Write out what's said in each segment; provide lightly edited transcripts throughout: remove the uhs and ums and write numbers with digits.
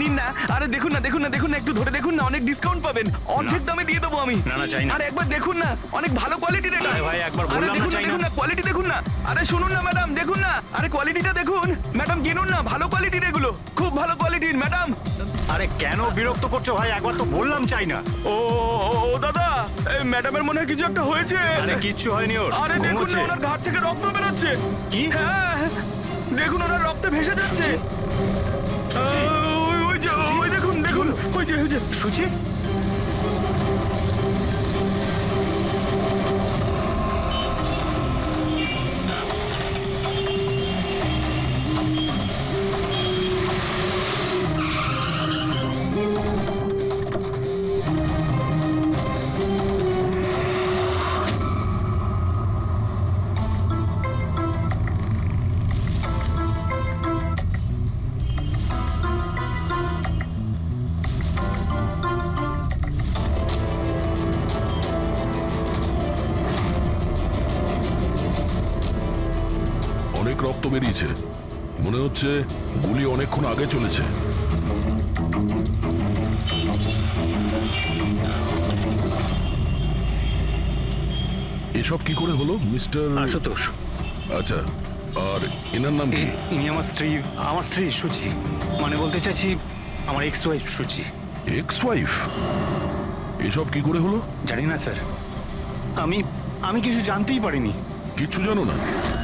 নিন না। আরে দেখুন না, দেখুন না, দেখুন না, একটু ধরে দেখুন না, অনেক ডিসকাউন্ট পাবেন, অর্ধেক দামে দিয়ে দেবো আমি। না, না, চাই না। আরে একবার দেখুন না, অনেক ভালো কোয়ালিটির এটা। আরে ভাই, একবার আরে বললাম না, দেখুন না, চাই না। দেখুন না, কোয়ালিটি দেখুন না। আরে শুনুন না ম্যাডাম, দেখুন না, আরে কোয়ালিটিটা দেখুন ম্যাডাম, কিনুন না, ভালো কোয়ালিটির এগুলো, খুব ভালো কোয়ালিটির ম্যাডাম। আরে কেন বিরক্ত করছো ভাই? একবার তো বললাম চাই না। ও দাদা, এই ম্যাডামের মনে হয় কিছু একটা হয়েছে। আরে কিচ্ছু হয়নি ওর। আরে দেখুন না, ঘুমোচ্ছে। ওনার ঘাট থেকে রক্ত বেরোচ্ছে। কি? হ্যাঁ, দেখুন ওনার রক্তে ভেসে যাচ্ছে। সুচি? ওই যে, ওই দেখুন, দেখুন, ওই যে সুচি? অনেক রক্ত বেরিয়েছে, মনে হচ্ছে গুলি অনেকক্ষণ আগে চলেছে। এসব কি করে হলো মিস্টার? আশুতোষ। আচ্ছা, আর এনার নাম কি? ইনি আমার স্ত্রী সুচি। মানে বলতে চাইছি আমার ex wife Suchi. Ex wife? এসব কি করে হলো? জানি না স্যার, আমি কিছু জানতেই পারিনি। কিচ্ছু জানো না?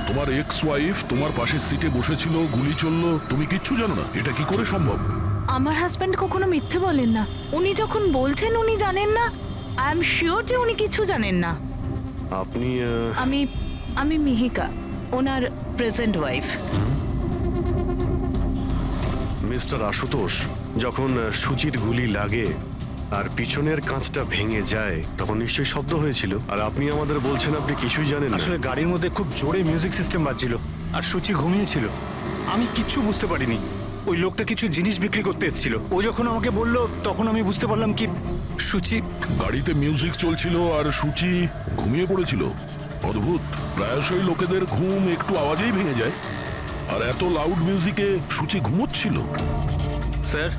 তোমার এক্স ওয়াইফ তোমার পাশের সিটে বসেছিল, গুলি চললো, তুমি কিচ্ছু জানো না? এটা কি করে সম্ভব? আমার হাজব্যান্ড কখনো মিথ্যে বলেন না। উনি যখন বলছেন উনি জানেন না, আই এম শিওর যে উনি কিছু জানেন না। আপনি আমি মিহিকা, ওনার প্রেজেন্ট ওয়াইফ। মিস্টার আশুতোষ, যখন সুচির গুলি লাগে আর পিছনের কাঁচটা ভেঙে যায় তখন নিশ্চয়ই শব্দ হয়েছিল, আর আপনি আমাদের বলছেন আপনি কিছুই জানেন না। আসলে গাড়ির মধ্যে খুব জোরে মিউজিক সিস্টেম বাজছিল আর সুচি ঘুমিয়েছিল। আমি কিচ্ছু বুঝতে পারিনি। ওই লোকটা কিছু জিনিস বিক্রি করতে এসেছিল। ও যখন আমাকে বললো তখন আমি বুঝতে পারলাম কি সুচি। গাড়িতে মিউজিক চলছিল আর সূচি ঘুমিয়ে পড়েছিল। অদ্ভুত, প্রায়শই লোকেদের ঘুম একটু আওয়াজেই ভেঙে যায়, আর এত লাউড মিউজিকে সূচি ঘুমোচ্ছিল। স্যার,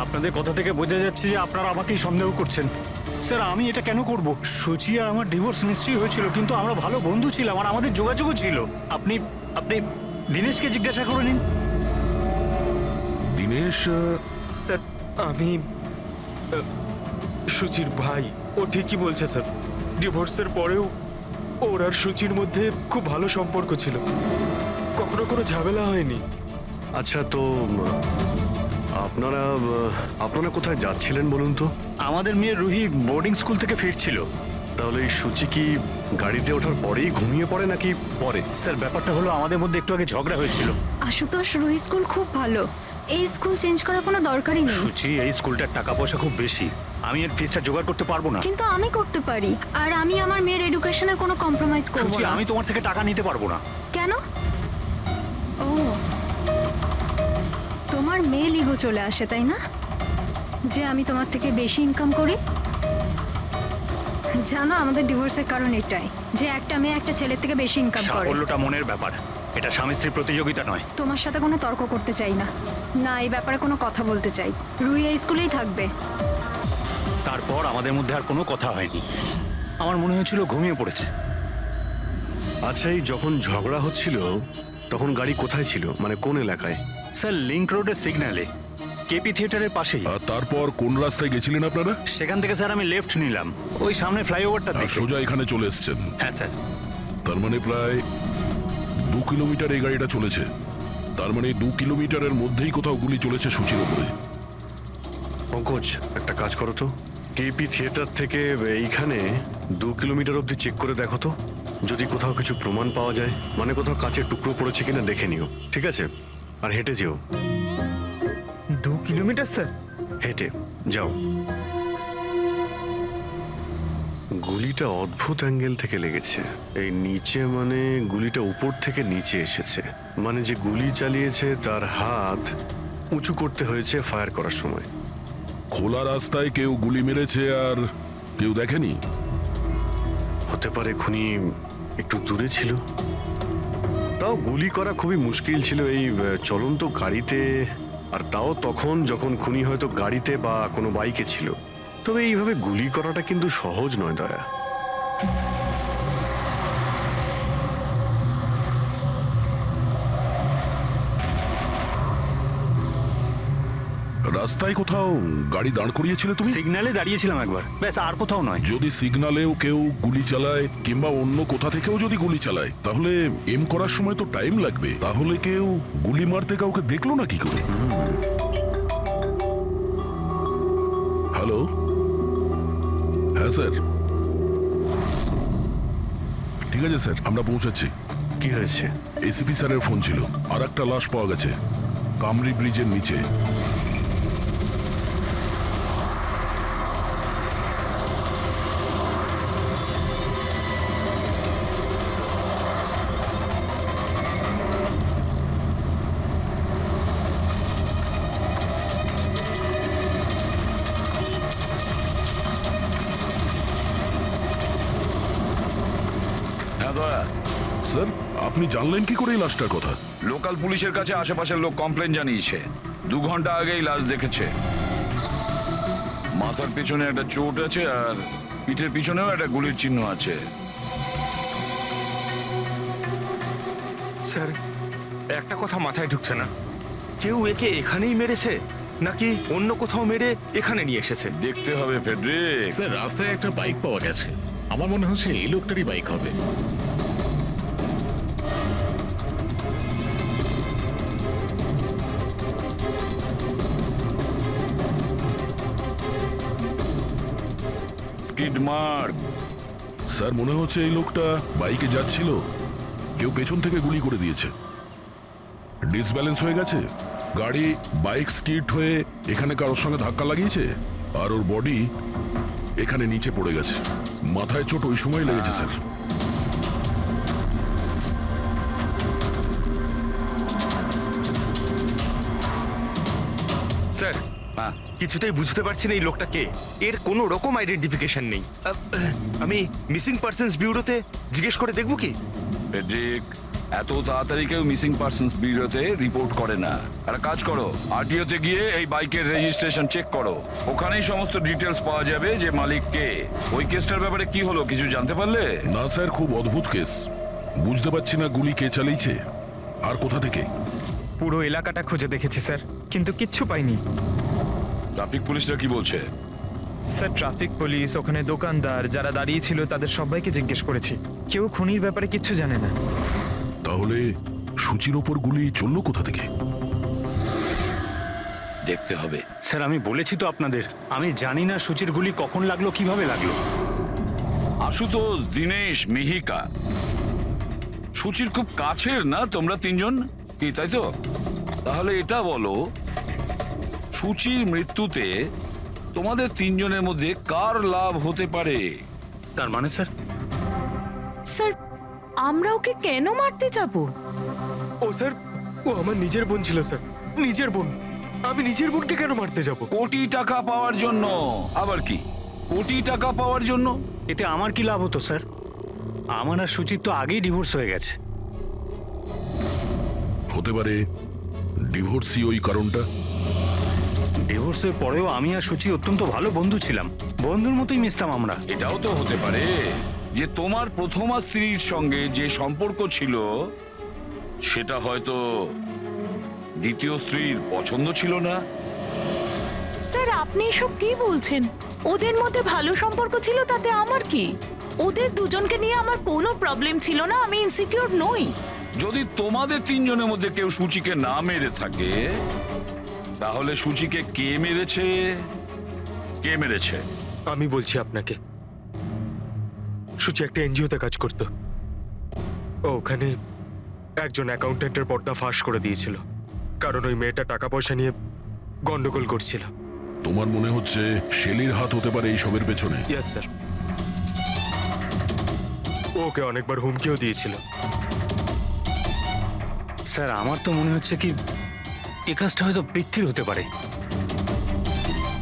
আপনাদের কথা থেকে বোঝা যাচ্ছে যে আপনারা আমাকেই সন্দেহ করছেন। স্যার, আমি এটা কেন করব? সুচি আর আমার ডিভোর্স নিশ্চয়ই হয়েছিল, কিন্তু আমরা ভালো বন্ধু ছিলাম আর আমাদের যোগাযোগও ছিল। আপনি দীনেশকে জিজ্ঞাসা করে নিন। দীনেশ? স্যার, আমি সুচির ভাই। ও ঠিকই বলছে স্যার, ডিভোর্সের পরেও ওর আর সুচির মধ্যে খুব ভালো সম্পর্ক ছিল, কখনো কোনো ঝামেলা হয়নি। আচ্ছা, তো আপনারা কোথায় যাচ্ছিলেন বলুন তো? আমাদের মেয়ে রুহি বোর্ডিং স্কুল থেকে ফিরছিল। তাহলে এই সুচি কি গাড়িতে ওঠার পরেই ঘুমিয়ে পড়ে নাকি পরে? স্যার, ব্যাপারটা হলো আমাদের মধ্যে একটু আগে ঝগড়া হয়েছিল। আশুতোষ, রুহি স্কুল খুব ভালো, এই স্কুল চেঞ্জ করার কোনো দরকারই নেই। সুচি, এই স্কুলটার টাকা পয়সা খুব বেশি, আমি এর ফিসটা জোগাড় করতে পারবো না। কিন্তু আমি করতে পারি, আর আমি আমার মেয়ের এডুকেশনে কোনো কম্প্রোমাইজ করব সুচি, না। আমি তোমার থেকে টাকা নিতে পারবো না। কেন? ও, তোমার মেয়ে লিগো চলে আসে তাই না, যে আমি তোমার থেকে বেশি ইনকাম করি? জানো, আমাদের ডিভোর্সের কারণ এটাই, যে একটা মেয়ে একটা ছেলের থেকে বেশি ইনকাম করে। সাফল্যটা মনের ব্যাপার, এটা স্বামী স্ত্রী প্রতিযোগিতা নয়। তোমার সাথে কোনো তর্ক করতে চাই না, না এই ব্যাপারে কোনো কথা বলতে চাই। রুহি এই স্কুলেই থাকবে। তারপর আমাদের মধ্যে আর কোনো কথা হয়নি। আমার মনে হয়েছিল ঘুমিয়ে পড়েছে। আচ্ছা, এই যখন ঝগড়া হচ্ছিল তখন গাড়ি কোথায় ছিল, মানে কোন এলাকায়? স্যার, লিংক রোডের সিগন্যালে, কেপি থিয়েটারের পাশেই। আর তারপর কোন রাস্তায় গেছিলেন আপনারা? সেখান থেকে স্যার আমি লেফট নিলাম, ওই সামনে ফ্লাইওভারটা আর দেখে। সোজা এখানে চলে এসেছেন? হ্যাঁ স্যার। তার মানে প্রায় 2 কিলোমিটার এই গাড়িটা চলেছে। তার মানে 2 কিলোমিটারের মধ্যেই কোথাও গুলি চলেছে সূচির উপরে। পঙ্কজ, একটা কাজ করো তো, কেপি থিয়েটার থেকে এইখানে 2 কিলোমিটার অবধি চেক করে দেখো তো, যদি কোথাও কিছু প্রমাণ পাওয়া যায়, মানে কোথাও কাঁচের টুকরো পড়েছে কিনা দেখে নিও, ঠিক আছে? আর হেঁটে যেও। 2 কিলোমিটার স্যার? হেঁটে যাও। গুলিটা অদ্ভুত অ্যাঙ্গেল থেকে লেগেছে, এই নিচে, মানে গুলিটা উপর থেকে নিচে এসেছে, মানে যে গুলি চালিয়েছে তার হাত উঁচু করতে হয়েছে ফায়ার করার সময়। খোলা রাস্তায় কেউ গুলি মেরেছে আর কেউ দেখেনি? হতে পারে খুনি একটু দূরে ছিল, তাও গুলি করা খুবই মুশকিল ছিল এই চলন্ত গাড়িতে। আর তাও তখন যখন খুনি হয়তো গাড়িতে বা কোনো বাইকে ছিল। তবে এইভাবে গুলি করাটা কিন্তু সহজ নয় দয়া। রাস্তায় কোথাও গাড়ি দাঁড় করিয়েছিলে তুমি? সিগন্যালে দাঁড়িয়েছিলাম একবার, ব্যাস, আর কোথাও নয়। যদি সিগন্যালেও কেউ গুলি চালায় কিংবা অন্য কোথা থেকেও যদি গুলি চালায়, তাহলে এম করার সময় তো টাইম লাগবে। তাহলে কেউ গুলি মারতে কাউকে দেখলো না কি করে? হ্যালো, হ্যাঁ স্যার, ঠিক আছে স্যার, আমরা পৌঁছাচ্ছি। কি হয়েছে? এসিপি স্যারের ফোন ছিল, আর একটা লাশ পাওয়া গেছে কামরি ব্রিজের নিচে। হ্যাঁ দয়া, স্যার, আপনি জানলেন কি করে এই লাশটার কথা? লোকাল পুলিশের কাছে আশেপাশের লোক কমপ্লেন জানিয়েছে। 2 ঘন্টা আগেই লাশ দেখেছে। মাথার পিছনে একটা চোট আছে আর পিঠের পিছনেও একটা গুলির চিহ্ন আছে। স্যার, একটা কথা মাথায় ঢুকছে না, কেউ একে এখানেই মেরেছে নাকি অন্য কোথাও মেরে এখানে নিয়ে এসেছে? দেখতে হবে ফেডরিক। স্যার, রাস্তায় একটা বাইক পাওয়া গেছে। আমার মনে হচ্ছে এই লোকটারই বাইক হবে। Skid mark. স্যার, মনে হচ্ছে এই লোকটা বাইকে যাচ্ছিল, কেউ পেছন থেকে গুলি করে দিয়েছে। ডিসব্যালেন্স হয়ে গেছে, গাড়ি বাইক স্কিড হয়ে এখানে কারোর সঙ্গে ধাক্কা লাগিয়েছে, আর ওর বডি এখানে নিচে পড়ে গেছে। মাথায় চোট ওই সময় লেগেছে স্যার। স্যার, হ্যাঁ, কিছুতেই বুঝতে পারছি না এই লোকটা কে। এর কোনো রকম আইডেন্টিফিকেশন নেই। আমি মিসিং পার্সনস ব্যুরোতে জিজ্ঞেস করে দেখবো কি? ফেডরিক, এত তাড়াতাড়ি কেউ মিসিং পার্সনস ব্যুরোতে রিপোর্ট করে না। একটা কাজ করো, আরটিওতে গিয়ে এই বাইকের রেজিস্ট্রেশন চেক করো। ওখানেই সমস্ত ডিটেলস পাওয়া যাবে যে মালিক কে। ওই কেসটার ব্যাপারে কি হলো কিছু জানতে পারলে? না স্যার, খুব অদ্ভুত কেস। বুঝতে পারছি না গুলি কে চালিয়েছে আর কোথা থেকে। পুরো এলাকাটা খুঁজে দেখেছি স্যার, কিন্তু কিচ্ছু পাইনি। ট্রাফিক পুলিশরা কি বলছে? স্যার, ট্রাফিক পুলিশ, ওখানে দোকানদার যারা দাঁড়িয়ে ছিল তাদের সবাইকে জিজ্ঞেস করেছি, কেউ খুনির ব্যাপারে কিচ্ছু জানে না। তাহলে সূচির ওপর গুলি চললো কোথা থেকে? দেখতে হবে। স্যার, আমি বলেছি তো আপনাদের, আমি জানি না সূচির গুলি কখন লাগলো, কিভাবে লাগলো। আশুতোষ, দীনেশ, মিহিকা, সূচির খুব কাছের না তোমরা তিনজন, কি তাই তো? তাহলে এটা বলো, সূচির মৃত্যুতে তোমাদের তিনজনের মধ্যে কার লাভ হতে পারে? তার মানে স্যার? স্যার, আমরা ওকে কেন মারতে যাব? ও স্যার, ও আমার নিজের বোন ছিল স্যার, নিজের বোন। আমি নিজের বোনকে কেন মারতে যাব? কোটি টাকা পাওয়ার জন্য। আবার কি কোটি টাকা পাওয়ার জন্য? এতে আমার কি লাভ হতো স্যার? আমার আর সুচির তো আগেই ডিভোর্স হয়ে গেছে। হতে পারে ডিভোর্সই ওই কারণটা। ডিভোর্সের পরেও আমি আর সুচি অত্যন্ত ভালো বন্ধু ছিলাম, বন্ধুর মতোই মিশতাম আমরা। এটাও তো হতে পারে যে তোমার প্রথমা স্ত্রীর সঙ্গে যে সম্পর্ক ছিল সেটা হয়তো দ্বিতীয় স্ত্রীর পছন্দ ছিল না। স্যার, আপনি এসব কি বলছেন? ওদের মধ্যে ভালো সম্পর্ক ছিল, তাতে আমার কি? ওদের দুজনকে নিয়ে আমার কোনো প্রবলেম ছিল না, আমি ইনসিকিউর নই। যদি তোমাদের তিনজনের মধ্যে কেউ সূচিকে না মেরে থাকে, তাহলে সূচিকে কে মেরেছে? কে মেরেছে? আমি বলছি আপনাকে, সূচি একটা এনজিওতে কাজ করত। ও ওখানে একজন অ্যাকাউন্টেন্টের পর্দা ফাঁস করে দিয়েছিল, কারণ ওই মেয়েটা টাকা পয়সা নিয়ে গন্ডগোল করছিল। তোমার মনে হচ্ছে শেলির হাত হতে পারে এইসবের পেছনে? ইয়েস স্যার, ওকে অনেকবার হুমকিও দিয়েছিল। স্যার, আমার তো মনে হচ্ছে কি এ কাজটা হয়তো পৃথ্বীর হতে পারে।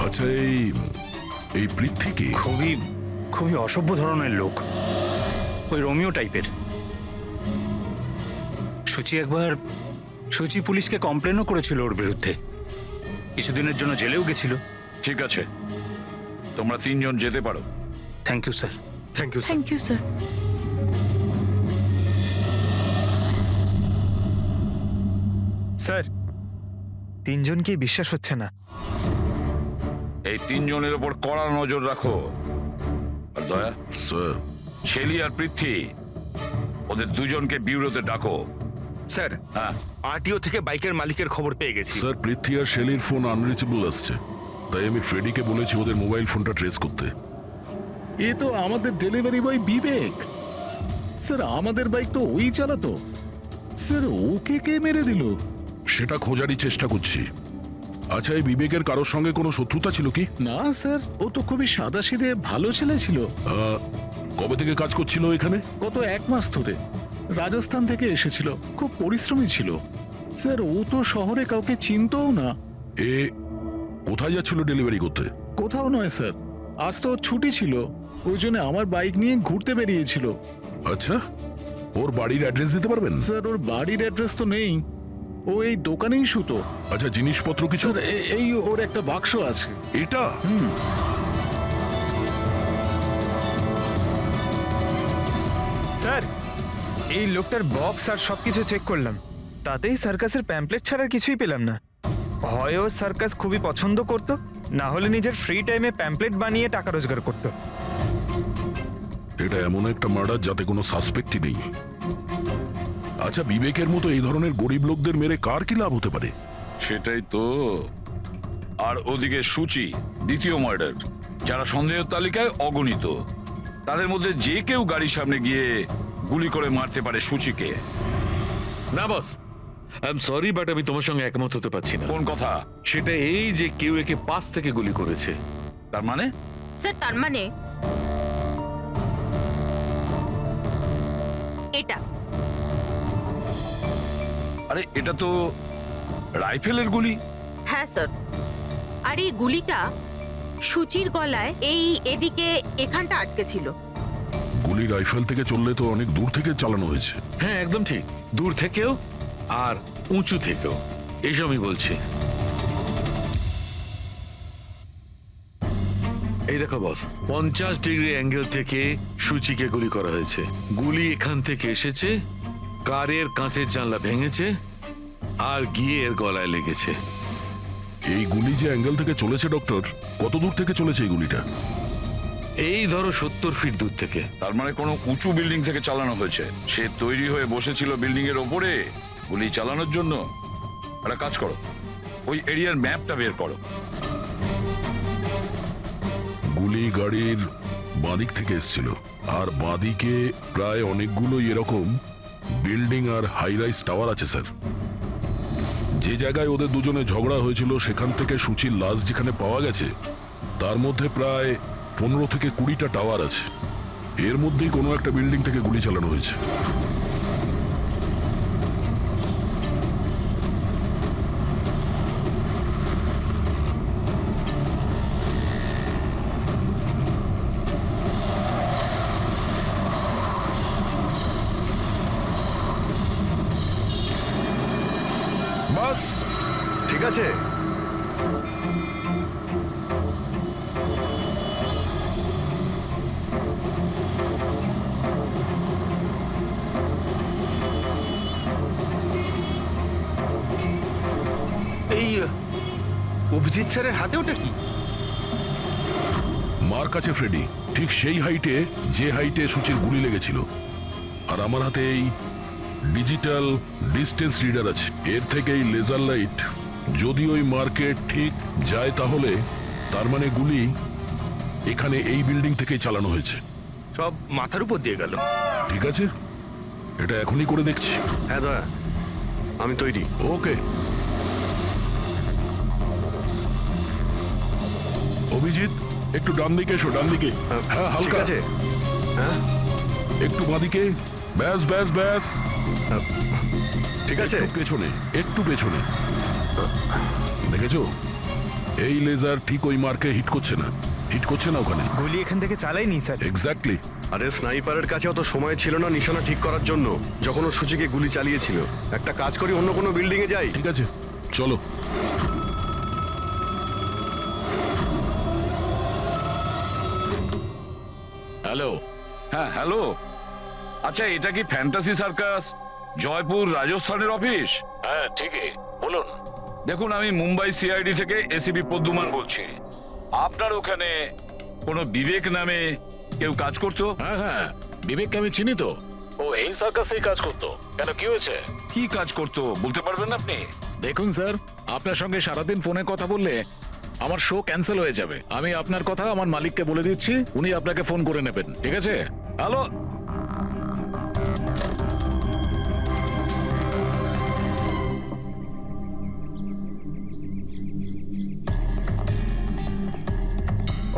আচ্ছা, এই পৃথ্বী কি? খুবই খুবই অসভ্য ধরনের লোক, ওই রোমিও টাইপের। সুচি পুলিশকে কমপ্লেনও করেছিল ওর বিরুদ্ধে, কিছুদিনের জন্য জেলেও গেছিল। ঠিক আছে, তোমরা তিনজন যেতে পারো। Thank you sir. Thank you sir. Thank you sir. Sir, তিনজনকেই বিশ্বাস হচ্ছে না। এই তিনজনের ওপর কড়া নজর রাখো। আর দয়া, স্যার, শেলি আর পৃথ্বী, ওদের দুজনকে বিউরোতে ডাকো। স্যার, হ্যাঁ, আরটিও থেকে বাইকের মালিকের খবর পেয়ে গেছি। স্যার পৃথ্বী আর শেলির ফোন আনরিচেবল আসছে, তাই আমি ফ্রেডিকে বলেছি ওদের মোবাইল ফোনটা ট্রেস করতে। এ তো আমাদের ডেলিভারি বয় বিবেক। স্যার আমাদের বাইক তো ওই চালাতো। স্যার ওকে কে মেরে দিল? সেটা খোঁজারই চেষ্টা করছি। আচ্ছা, এই বিবেকের কারোর সঙ্গে কোনো শত্রুতা ছিল কি? না স্যার, ও তো খুবই সাদাসিধে ভালো ছেলে ছিল। কবে থেকে কাজ করছিল এখানে? গত 1 মাস ধরে রাজস্থান থেকে এসেছিল, খুব পরিশ্রমী ছিল। স্যার ও তো শহরে কাউকে চিনতও না। এ কোথায় যাচ্ছিল ডেলিভারি করতে? কোথাও নয় স্যার, আজ তো ওর ছুটি ছিল, ওই জন্য আমার বাইক নিয়ে ঘুরতে বেরিয়েছিল। আচ্ছা, ওর বাড়ির অ্যাড্রেস দিতে পারবেন? স্যার ওর বাড়ির অ্যাড্রেস তো নেই, ও এই দোকানেই শুতো। আচ্ছা, জিনিসপত্র কিছু? স্যার এই ওর একটা বাক্স আছে। এটা? স্যার, এই লোকটার বক্স আর সবকিছু চেক করলাম, তাতেই সার্কাসের প্যাম্পলেট ছাড়া কিছুই পেলাম না। হয় ও সার্কাস খুবই পছন্দ করত, না হলে নিজের ফ্রি টাইমে প্যাম্পলেট বানিয়ে টাকা রোজগার করত। এটা এমন একটা মার্ডার যাতে কোনো সাসপেক্টই নেই। আচ্ছা, বিবেকের মতো এই ধরনের গরিব লোকদের মেরে কার কি লাভ হতে পারে? সেটাই তো। আর ওদিকে সূচি, দ্বিতীয় মার্ডার, যারা সন্দেহের তালিকায় অগণিত। তাদের মধ্যে যে কেউ গাড়ির সামনে গিয়ে গুলি করে মারতে পারে সূচিকে। না বস, আই এম সরি বাট আমি তোমার সঙ্গে একমত হতে পারছি না। কোন কথা? সেটা এই যে কেউ একে পাশ থেকে গুলি করেছে। তার মানে? স্যার তার মানে এটা। আরে এটা তো রাইফেলের গুলি। হ্যাঁ স্যার, আর এই গুলিটা সূচির গলায় এদিকে এখানটা আটকে ছিল। গুলি রাইফেল থেকে চললে তো অনেক দূর থেকে চালানো হয়েছে। হ্যাঁ একদম ঠিক, দূর থেকেও আর উঁচু থেকেও, এইসবই বলছি। এই দেখো বস, 50 ডিগ্রি অ্যাঙ্গেল থেকে সূচিকে গুলি করা হয়েছে। গুলি এখান থেকে এসেছে, কারের কাঁচের জানলা ভেঙেছে আর গিয়ে এর গলায় লেগেছে। এই গুলি যে অ্যাঙ্গেল থেকে চলেছে ডক্টর, কত দূর থেকে চলেছে এই গুলিটা? এই ধরো 70 ফিট দূর থেকে। তার মানে কোনো উঁচু বিল্ডিং থেকে চালানো হয়েছে। সে তৈরি হয়ে বসেছিল বিল্ডিং এর ওপরে গুলি চালানোর জন্য। একটা কাজ করো, ওই এরিয়ার ম্যাপটা বের করো। গুলি গাড়ির বাঁদিক থেকে এসেছিল, আর বাঁদিকে প্রায় অনেকগুলো এরকম বিল্ডিং আর হাই রাইজ টাওয়ার আছে স্যার। যে জায়গায় ওদের দুজনে ঝগড়া হয়েছিল সেখান থেকে সূচির লাশ যেখানে পাওয়া গেছে, তার মধ্যে প্রায় 15 থেকে 20টা টাওয়ার আছে। এর মধ্যেই কোনো একটা বিল্ডিং থেকে গুলি চালানো হয়েছে। বাস ঠিক আছে। এই অভিজিৎ স্যারের হাতে ওটা কি? মার কাছে ফ্রেডি, ঠিক সেই হাইটে যে হাইটে সূচির গুলি লেগেছিল। আর আমার হাতে এই ডিজিটাল ডিস্টেন্স রিডার আছে, এর থেকে এই লেজার লাইট যদি ওই মার্কেট ঠিক যায় তাহলে তার মানে গুলি এখানে এই বিল্ডিং থেকেই চালানো হয়েছে। সব মাথার উপর দিয়ে গেল। ঠিক আছে, এটা এখনই করে দেখছি। হ্যাঁ দয়া, আমি তৈরি। ওকে অভিজিৎ, একটু ডান দিকে এসো, ডান দিকে। হ্যাঁ ঠিক হালকা আছে। হ্যাঁ একটু বাঁদিকে। ব্যাস ব্যাস ব্যাস, ঠিক আছে। একটু পেছনে, একটু পেছনে। দেখেছো, এই লেজার ঠিক ওই মার্কে হিট করছে না, হিট করছে না ওখানে। গুলি এখান থেকে চালাইনি স্যার। এক্স্যাক্টলি। আরে স্নাইপারের কাছে অত সময় ছিল না নিশানা ঠিক করার জন্য যখন ও সূচিকে গুলি চালিয়েছিল। একটা কাজ করি, অন্য কোনো বিল্ডিং এ যাই। ঠিক আছে, চলো। হ্যালো। হ্যাঁ হ্যালো, আচ্ছা এটা কি ফ্যান্টাসি সার্কাস জয়পুর রাজস্থানের অফিস? হ্যাঁ ঠিকই, বলুন। দেখুন, আমি মুম্বাই সিআইডি থেকে এসিপি পদ্মমান বলছি। আপনার ওখানে কোনো বিবেক নামে কেউ কাজ করতো? হ্যাঁ হ্যাঁ, বিবেককে আমি চিনি তো। ও এই সার্কাসেই কাজ করতো। কেন, কি হয়েছে? কি কাজ করতো বলতে পারবেন আপনি? দেখুন স্যার, আপনার সঙ্গে সারাদিন ফোনে কথা বললে আমার শো ক্যান্সেল হয়ে যাবে। আমি আপনার কথা আমার মালিককে বলে দিচ্ছি, উনি আপনাকে ফোন করে নেবেন, ঠিক আছে? হ্যালো,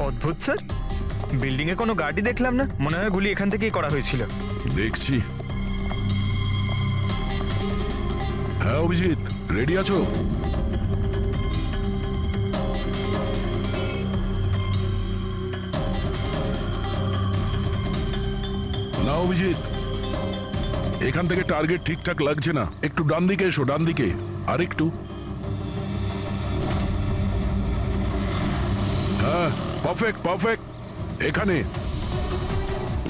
অদ্ভুত স্যার, বিল্ডিং এ কোনো গাড়ি দেখলাম না, মনে হয় গুলি এখান থেকেই করা হয়েছিল। দেখছি। হ্যাঁ অভিজিৎ, রেডি আছো? না অভিজিৎ, এখান থেকে টার্গেট ঠিকঠাক লাগছে না। একটু ডান দিকে এসো, ডান দিকে আর একটু। হ্যাঁ, পারফেক্ট পারফেক্ট। এখানে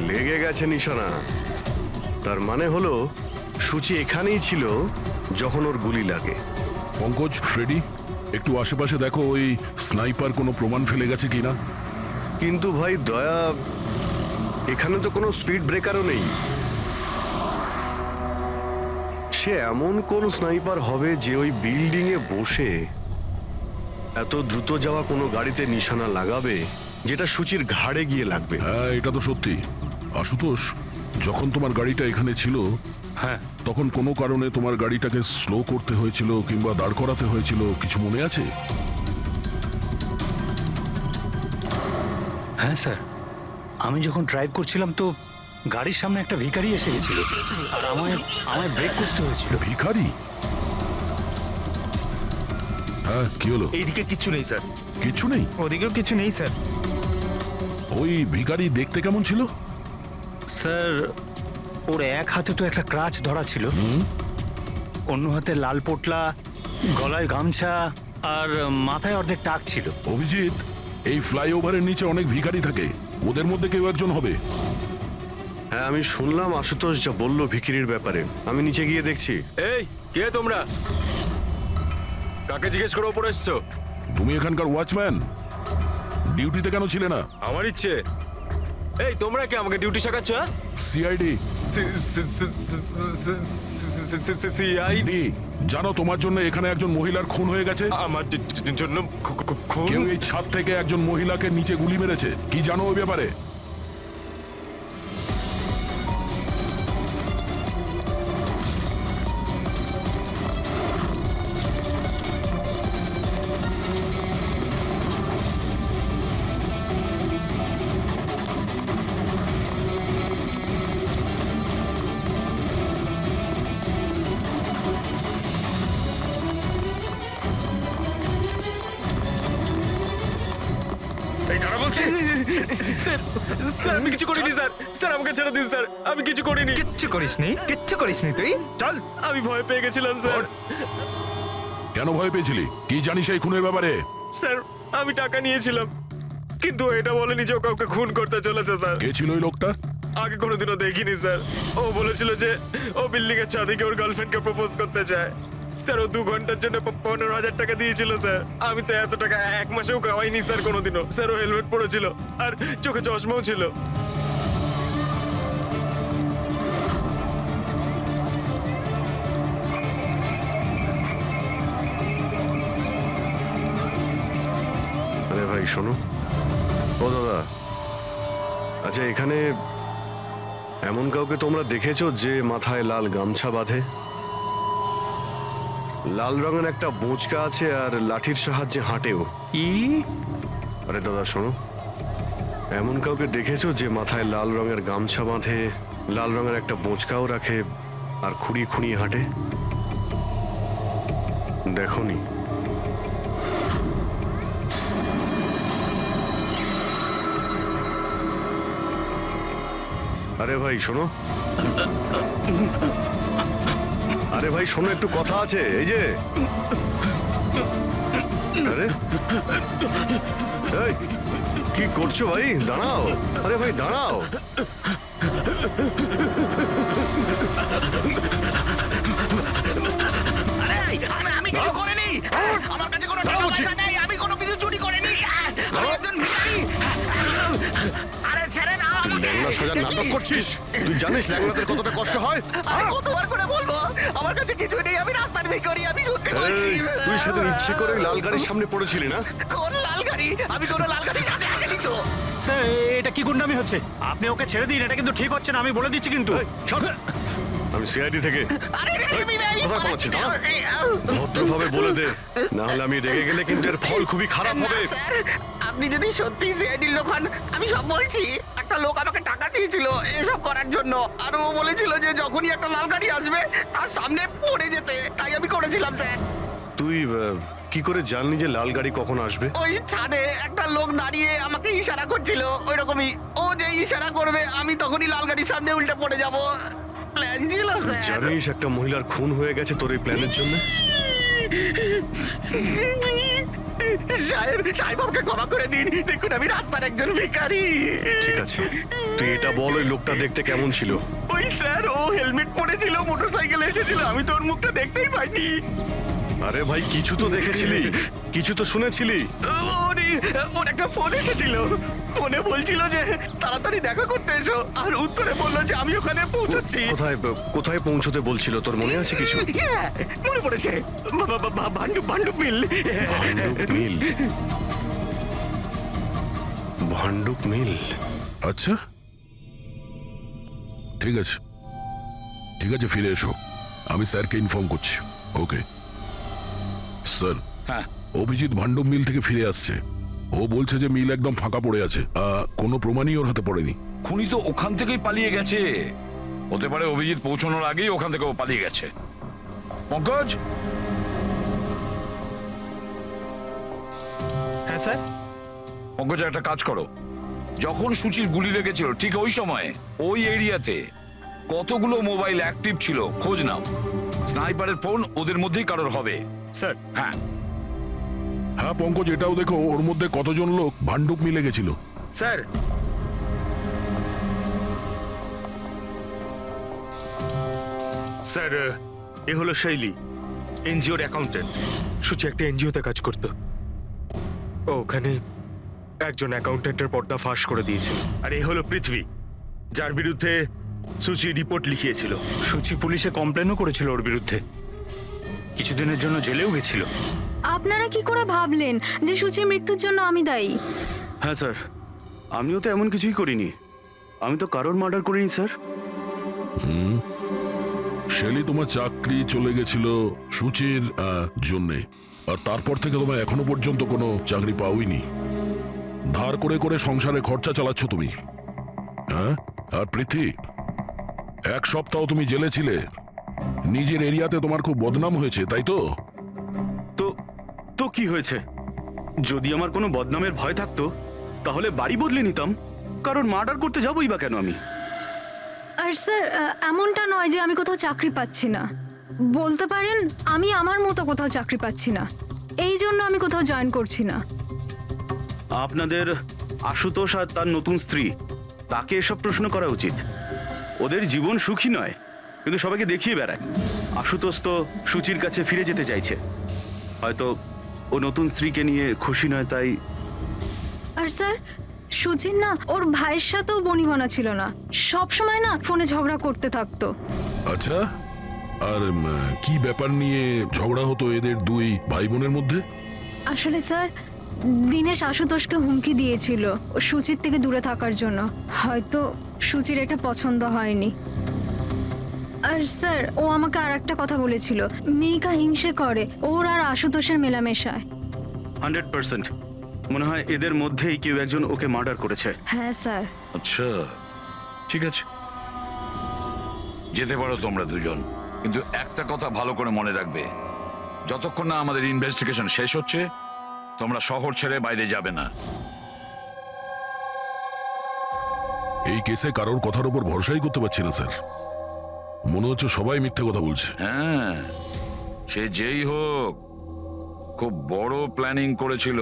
লেগে গেছে নিশানা। তার মানে হলো সূচি এখানেই ছিল যখন ওর গুলি লাগে। পঙ্কজ, ফ্রেডি, একটু আশেপাশে দেখো ওই স্নাইপার কোনো প্রমাণ ফেলে গেছে কিনা। কিন্তু ভাই দয়া, এখানে তো কোনো স্পিড ব্রেকারও নেই। সে এমন কোন স্নাইপার হবে যে ওই বিল্ডিং এ বসে এত দ্রুত যাওয়া কোনো গাড়িতে নিশানা লাগাবে যেটা সূচির ঘাড়ে গিয়ে লাগবে? হ্যাঁ, এটা তো সত্যি। আশুতোষ, যখন তোমার গাড়িটা এখানে ছিল, হ্যাঁ তখন কোনো কারণে তোমার গাড়িটাকে স্লো করতে হয়েছিল কিংবা দাঁড় করাতে হয়েছিল, কিছু মনে আছে? হ্যাঁ স্যার, আমি যখন ড্রাইভ করছিলাম তো গাড়ির সামনে একটা ভিখারি এসে গেছিল আর আমায় ব্রেক করতে হয়েছিল। ভিখারি? হ্যাঁ, কি হলো? এইদিকে কিচ্ছু নেই স্যার। কিছু নেই? ওদিকেও কিছু নেই স্যার। ওই ভিখারি দেখতে কেমন ছিল? স্যার, ওর এক হাতে তো একটা ক্রাচ ধরা ছিল, অন্য হাতে লাল পোটলা, গলায় গামছা আর মাথায় অর্ধেক টাক ছিল। অভিজিৎ, এই ফ্লাইওভারের নিচে অনেক ভিখারি থাকে, ওদের মধ্যে কেউ একজন হবে। হ্যাঁ, আমি শুনলাম আশুতোষ যা বললো ভিখিরির ব্যাপারে। আমি নিচে গিয়ে দেখছি। এই কে তোমরা? কাকে জিজ্ঞেস করে ওপরে এসছো? তুমি এখানকার ওয়াচম্যান? ডিউটিতে কেন ছিলে না? আমার ইচ্ছে। এই তোমরা কি আমাকে ডিউটি শেখাচ্ছ? সিআইডি। সিআইডি? জানো তোমার জন্য এখানে একজন মহিলার খুন হয়ে গেছে? আমার জন্য খুন? কেউ এই ছাদ থেকে একজন মহিলাকে নিচে গুলি মেরেছে। কি জানো ওই ব্যাপারে? এই দাঁড়া বলছি। স্যার, স্যার আমি কিছু করিনি স্যার। স্যার আমাকে ছেড়ে দিন স্যার, আমি কিছু করিনি। কিচ্ছু করিসনি, কিচ্ছু করিসনি তুই। চল। আমি ভয় পেয়ে গেছিলাম স্যার। কেন ভয় পেয়েছিলি? কি জানিস এই খুনের ব্যাপারে? স্যার, আমি টাকা নিয়েছিলাম, কিন্তু এটা বলেনি যে ও কাউকে খুন করতে চলেছে স্যার। কে ছিল ওই লোকটা? আগে কোনোদিনও দেখিনি স্যার। ও বলেছিল যে ও বিল্ডিং এর ছাদে গিয়ে ওর গার্লফ্রেন্ডকে প্রপোজ করতে চায়। স্যার, ও 2 ঘন্টার জন্য 15,000 টাকা দিয়েছিল স্যার। আমি তো এত টাকা এক মাসেও কামাইনি স্যার কোনোদিনও। স্যার, ও হেলমেট পরেছিল আর চোখে চশমাও ছিল। আরে ভাই শোনো। ও দাদা, আচ্ছা এখানে এমন কাউকে তোমরা দেখেছো যে মাথায় লাল গামছা বাঁধে, লাল রঙের একটা বোঁচকা আছে আর লাঠির সাহায্যে হাঁটেও? আরে দাদা শোনো, এমন কাউকে দেখেছো যে মাথায় লাল রঙের গামছা বাঁধে, লাল রঙের একটা বোঁচকাও রাখে আর খুঁড়িয়ে খুঁড়িয়ে হাঁটে? দেখোনি? আরে ভাই শোনো, আরে ভাই শোনো, একটু কথা আছে। এই যে আরে এই, কি করছো ভাই? দাঁড়াও, আরে ভাই দাঁড়াও। আরে আমি কিছু করিনি, আমার কাছে কোনো টাকা পয়সা নেই, আমি কোনো কিছু চুরি করিনি, আমি একজন ভিখারি। আরে ছেড়ে না আমাকে। ল্যাংড়া সাজার নাটক করছিস? তুই জানিস ল্যাংড়াদের কতটা কষ্ট হয়? আরে কতবার করে বলবো, আমার কাছে কিছু নেই, আমি রাস্তার ভিখারি, আমি সত্যি বলছি। এই, তুই সেদিন ইচ্ছে করে লাল গাড়ির সামনে পড়েছিলি না? কোন লাল গাড়ি? আমি কোনো লাল গাড়ির সাথে আসেনি তো। স্যার এটা কি গুন্ডামি হচ্ছে? আপনি ওকে ছেড়ে দিন, এটা কিন্তু ঠিক হচ্ছে না, আমি বলে দিচ্ছি কিন্তু। এই, সর। আমি সিআইডি থেকে। আরে কোথায় পালাচ্ছিস? ভদ্রভাবে বলে দে, না হলে আমি রেগে গেলে কিন্তু এর ফল খুবই খারাপ হবে। স্যার, আপনি যদি সত্যি সিআইডির লোক হন, আমি সব বলছি। একটা লোক আমাকে টাকা দিয়েছিল এসব করার জন্য, আর ও বলেছিল যে যখনই একটা লাল গাড়ি আসবে তার সামনে পড়ে যেতে, তাই আমি করেছিলাম স্যার। তুই কি করে জানলি যে লাল গাড়ি কখন আসবে? ওই ছাদে একটা লোক দাঁড়িয়ে আমাকে ইশারা করছিল, ওই রকমই। ও যে ইশারা করবে আমি তখনই লাল গাড়ির সামনে উল্টে পড়ে যাব। প্ল্যান ছিল স্যার। জানিস একটা মহিলার খুন হয়ে গেছে তোর এই প্ল্যানের জন্য? সাহেব আমাকে ক্ষমা করে দিন, দেখুন আমি রাস্তার একজন ভিখারি। ঠিক আছে, তুই এটা বল ওই লোকটা দেখতে কেমন ছিল? ওই স্যার, ও হেলমেট পরেছিল, মোটরসাইকেলে এসেছিল, আমি তো ওর মুখটা দেখতেই পাইনি। আরে ভাই কিছু তো দেখেছিলি, কিছু তো শুনেছিলি। ওর একটা ফোন এসেছিল, ফোনে বলছিল যে তাড়াতাড়ি দেখা করতে এসো, আর উত্তরে বললো যে আমি ওখানে পৌঁছচ্ছি। কোথায় কোথায় পৌঁছতে বলছিল, তোর মনে আছে কিছু? হ্যাঁ, মনে পড়েছে, ভান্ডুপ মিল। ভান্ডুপ মিল? ভান্ডুপ মিল? আচ্ছা ঠিক আছে, ঠিক আছে, ফিরে এসো, আমি স্যারকে ইনফর্ম করছি। Okay sir. হ্যাঁ অভিজিৎ ভান্ডুপ মিল থেকে ফিরে আসছে। ও বলছে যে মিল একদম ফাঁকা পড়ে আছে, কোনো প্রমাণই ওর হাতে পড়েনি। খুনি তো ওখান থেকেই পালিয়ে গেছে। হতে পারে অভিজিৎ পৌঁছানোর আগেই ওখান থেকে ও পালিয়ে গেছে। পঙ্কজ। হ্যাঁ স্যার। পঙ্কজ একটা কাজ করো, যখন সুচির গুলি লেগেছিল ঠিক ওই সময়ে ওই এরিয়াতে কতগুলো মোবাইল অ্যাক্টিভ ছিল খোঁজ নাও। স্নাইপারের ফোন ওদের মধ্যেই কারোর হবে। স্যার। হ্যাঁ হ্যাঁ পঙ্কজ, এটাও দেখো ওর মধ্যে কতজন লোক ভান্ডুপ মিলে গেছিল। স্যার। স্যার এ হলো শৈলী, এনজিওর অ্যাকাউন্টেন্ট। সুচি একটা এনজিওতে কাজ করত, ও ওখানে একজন অ্যাকাউন্টেন্টের পর্দা ফাঁস করে দিয়েছিল। আর এ হলো পৃথ্বী, যার বিরুদ্ধে সুচি রিপোর্ট লিখিয়েছিল। সুচি পুলিশে কমপ্লেনও করেছিল ওর বিরুদ্ধে, কিছুদিনের জন্য জেলেও গেছিল। আপনারা কি করে ভাবলেন যে সুচির মৃত্যুর জন্য আমি দায়ী? হ্যাঁ স্যার, আমিও তো এমন কিছুই করিনি, আমি তো কারোর মার্ডার করিনি স্যার। শেলি তোমার চাকরি চলে গেছিল সুচির জন্যে, আর তারপর থেকে তোমার এখনো পর্যন্ত কোনো চাকরি পাওইনি। ধার করে করে সংসারে খরচা চালাচ্ছ তুমি। হ্যাঁ, আর পৃথ্বী, এক সপ্তাহ তুমি জেলে ছিলে, নিজের এরিয়াতে তোমার খুব বদনাম হয়েছে, তাই তো? তো কি হয়েছে? যদি আমার কোনো বদনামের ভয় থাকতো তাহলে বাড়ি বদলে নিতাম, কারণ মার্ডার করতে যাবোই বা কেন আমি? আর স্যার এমনটা নয় যে আমি কোথাও চাকরি পাচ্ছি না, বলতে পারেন আমি আমার মতো কোথাও চাকরি পাচ্ছি না, এই জন্য আমি কোথাও জয়েন করছি না। আপনাদের আশুতোষ আর তার নতুন স্ত্রী, তাকে এসব প্রশ্ন করা উচিত। ওদের জীবন সুখী নয়, কিন্তু সবাইকে দেখিয়ে বেড়ায়। আশুতোষ তো সুচির কাছে ফিরে যেতে চাইছে, হয়তো ও নতুন স্ত্রীকে নিয়ে খুশি নয়, তাই। আর স্যার সুচির না ওর ভাইয়ের সাথেও বনিবনা ছিল না, সব সময় না ফোনে ঝগড়া করতে থাকতো। আচ্ছা, আর কি ব্যাপার নিয়ে ঝগড়া হতো এদের দুই ভাই বোনের মধ্যে? আসলে স্যার দিনেশ আশুতোষকে হুমকি দিয়েছিল ও সুচির থেকে দূরে থাকার জন্য, হয়তো সুচির এটা পছন্দ হয়নি। আর স্যার ও আমাকে আর একটা কথা বলেছিল, মেয়েকা হিংসে করে ওর আর আশুতোষের মেলামেশায়। 100% মনে হয় এদের মধ্যেই কেউ একজন ওকে মার্ডার করেছে। হ্যাঁ স্যার। আচ্ছা ঠিক আছে, যেতে পারো তোমরা দুজন, কিন্তু একটা কথা ভালো করে মনে রাখবে, যতক্ষণ না আমাদের ইনভেস্টিগেশন শেষ হচ্ছে তোমরা শহর ছেড়ে বাইরে যাবে না। এই কেসে কারোর কথার উপর ভরসাই করতে পারছি না স্যার, মনে হচ্ছে সবাই মিথ্যে কথা বলছে। হ্যাঁ, সে যেই হোক খুব বড় প্ল্যানিং করেছিল,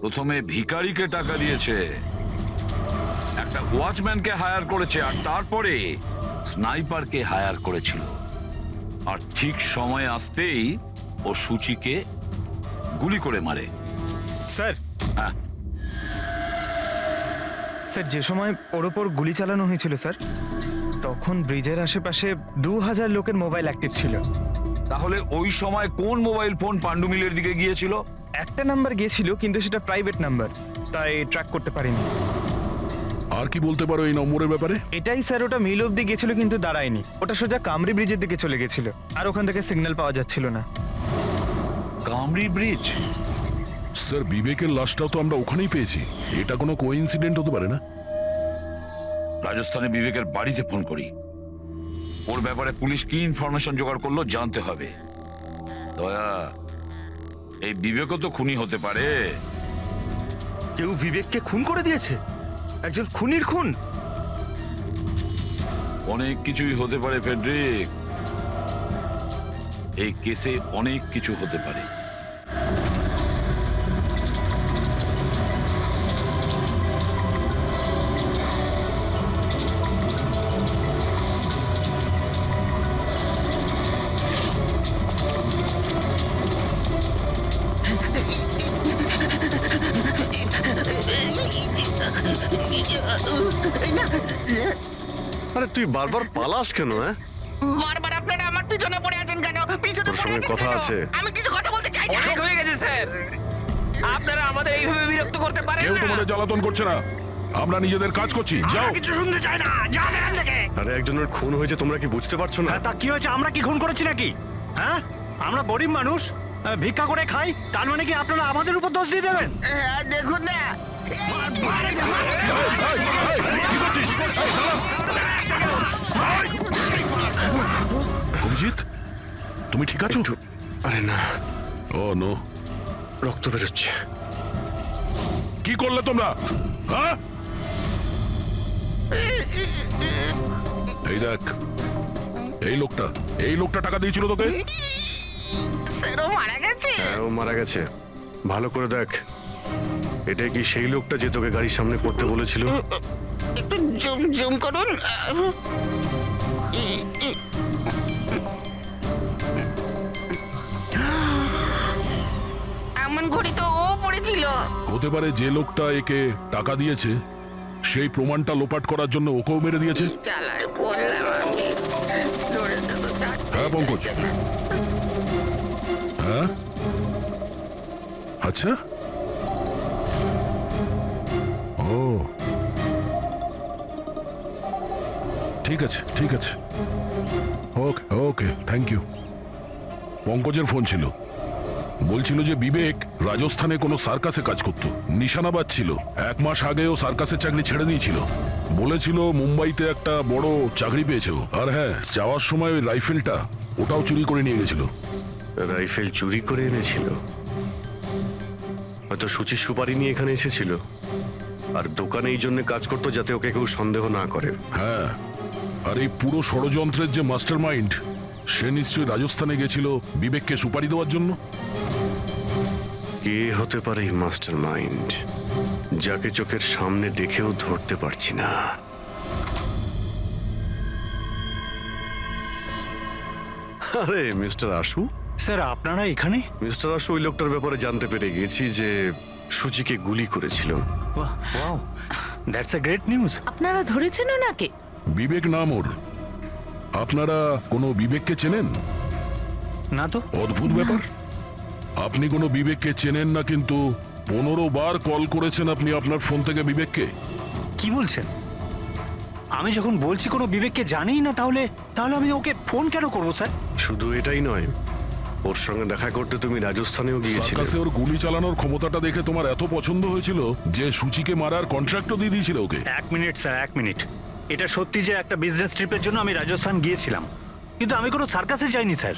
প্রথমে ভিখারিকে টাকা দিয়েছে, একটা ওয়াচম্যানকে হায়ার করেছে, আর তারপরে স্নাইপারকে হায়ার করেছিল। আর ঠিক সময় আসতেই ও সূচিকে গুলি করে মারে। স্যার হ্যাঁ, স্যার যে সময় ওর ওপর গুলি চালানো হয়েছিল স্যার, তখন ব্রিজের আশেপাশে 2000 লোকের মোবাইল অ্যাক্টিভ ছিল। তাহলে ওই সময় কোন মোবাইল ফোন পাণ্ডু মিলের দিকে গিয়েছিল? একটা নাম্বার গিয়েছিল, কিন্তু সেটা প্রাইভেট নাম্বার, তাই ট্র্যাক করতে পারিনি। আর কি বলতে পারো এই নম্বরের ব্যাপারে? এটাই স্যার, ওটা মিল অব্দি গেছিল কিন্তু দাঁড়ায়নি। ওটা সোজা কামরি ব্রিজের দিকে চলে গেছিল, আর ওখান থেকে সিগন্যাল পাওয়া যাচ্ছিল না। কামরি ব্রিজ? স্যার, বিবেকের লাশটাও তো আমরা ওখানেই পেয়েছি। এটা কোনো কোইন্সিডেন্ট হতে পারে না? রাজস্থানে বিবেকের বাড়িতে ফোন করি, ওর ব্যাপারে পুলিশ কি ইনফরমেশন জোগাড় করলো জানতে হবে। দয়া, এই বিবেকও তো খুনি হতে পারে। কেউ বিবেককে খুন করে দিয়েছে? একজন খুনির খুন? অনেক কিছুই হতে পারে ফেডরিক, এই কেসে অনেক কিছু হতে পারে। আরে তুই বারবার পালাস কেন? হ্যাঁ, বারবার আপনারা আমার পিছনে পড়ে আছেন কেন? পিছনে তোর পড়ে সঙ্গে আছেন কথা কেন? আছে। আমি কিছু কথা বলতে চাই না। অনেক হয়ে গেছে স্যার, আপনারা আমাদের এইভাবে বিরক্ত করতে পারেন কেউ না। তোমাদের জ্বালাতন করছে না, আমরা নিজেদের কাজ করছি। যাও। কিছু শুনতে চাই না, যান এখান থেকে। আরে একজনের খুন হয়েছে, তোমরা কি বুঝতে পারছো না? তা কি হয়েছে? আমরা কি খুন করেছি নাকি? হ্যাঁ, আমরা গরিব মানুষ, ভিক্ষা করে খাই, তার মানে কি আপনারা আমাদের উপর দোষ দিয়ে দেবেন? হ্যাঁ, দেখুন না। অভিজিৎ, তুমি ঠিক আছো? আরে না, ও নো, রক্ত বেরোচ্ছে। কি করলে তোমরা? হ্যাঁ, এই দেখ, এই লোকটা টাকা দিয়েছিল তোকে। স্যারও মারা গেছে। হ্যাঁ, ও মারা গেছে। ভালো করে দেখ, এটা কি সেই লোকটা যে তোকে গাড়ির সামনে পড়তে বলেছিল? একটু জুম জুম করুন। এমন ঘড়ি তো ও পড়েছিল। হতে পারে যে লোকটা একে টাকা দিয়েছে সেই প্রমাণটা লোপাট করার জন্য ওকেও মেরে দিয়েছে। চালায় বললাম আমি, ধরেছে তো ছাড়তে হ্যাঁ পঙ্কজ, চাইছে না। হ্যাঁ, আচ্ছা, ও ঠিক আছে, ঠিক আছে, ওকে ওকে, থ্যাংক ইউ। পঙ্কজের ফোন ছিল, বলছিল যে বিবেক রাজস্থানে কোনো সার্কাসে কাজ করত, নিশানাবাদ ছিল। 1 মাস আগেও সার্কাসের চাকরি ছেড়ে দিয়েছিল। বলেছিল মুম্বাইতে একটা বড় চাকরি পেয়েছে ও। আর হ্যাঁ, যাওয়ার সময় ওই রাইফেলটা ওটাও চুরি করে নিয়ে গেছিল। রাইফেল চুরি করে এনেছিল? হয়তো সুচির সুপারি নিয়ে এখানে এসেছিল, আর দোকানে এই জন্য কাজ করতো যাতে ওকে কেউ সন্দেহ না করে। হ্যাঁ, আর এই পুরো ষড়যন্ত্রের যে মাস্টার মাইন্ড, সে নিশ্চয়ই রাজস্থানে গেছিল বিবেককে সুপারি দেওয়ার জন্য। কে হতে পারে এই মাস্টার মাইন্ড, যাকে চোখের সামনে দেখেও ধরতে পারছি না? আরে মিস্টার আশু। স্যার, আপনারা এখানে? মিস্টার আশু, ওই লোকটার ব্যাপারে জানতে পেরে গেছি যে সুচিকে গুলি করেছিল। Wow, that's a great news. আপনারা ধরেছেন ওনাকে? বিবেক নাম ওর। আপনারা কোনো বিবেককে চেনেন? না তো। অদ্ভুত ব্যাপার, আপনি কোনো বিবেককে চেনেন না, কিন্তু 15 বার কল করেছেন আপনি আপনার ফোন থেকে বিবেককে। কি বলছেন? আমি যখন বলছি কোনো বিবেককে জানিই না, তাহলে আমি ওকে ফোন কেন করবো স্যার? শুধু এটাই নয়, ওর সঙ্গে দেখা করতে তুমি রাজস্থানেও গিয়েছিলে। সার্কাসে ওর গুলি চালানোর ক্ষমতাটা দেখে তোমার এত পছন্দ হয়েছিল যে সুচিকে মারার কন্ট্রাক্টও দিয়ে দিয়েছিল ওকে। 1 মিনিট স্যার, 1 মিনিট। এটা সত্যি যে একটা বিজনেস ট্রিপের জন্য আমি রাজস্থান গিয়েছিলাম, কিন্তু আমি কোনো সার্কাসে যাইনি স্যার।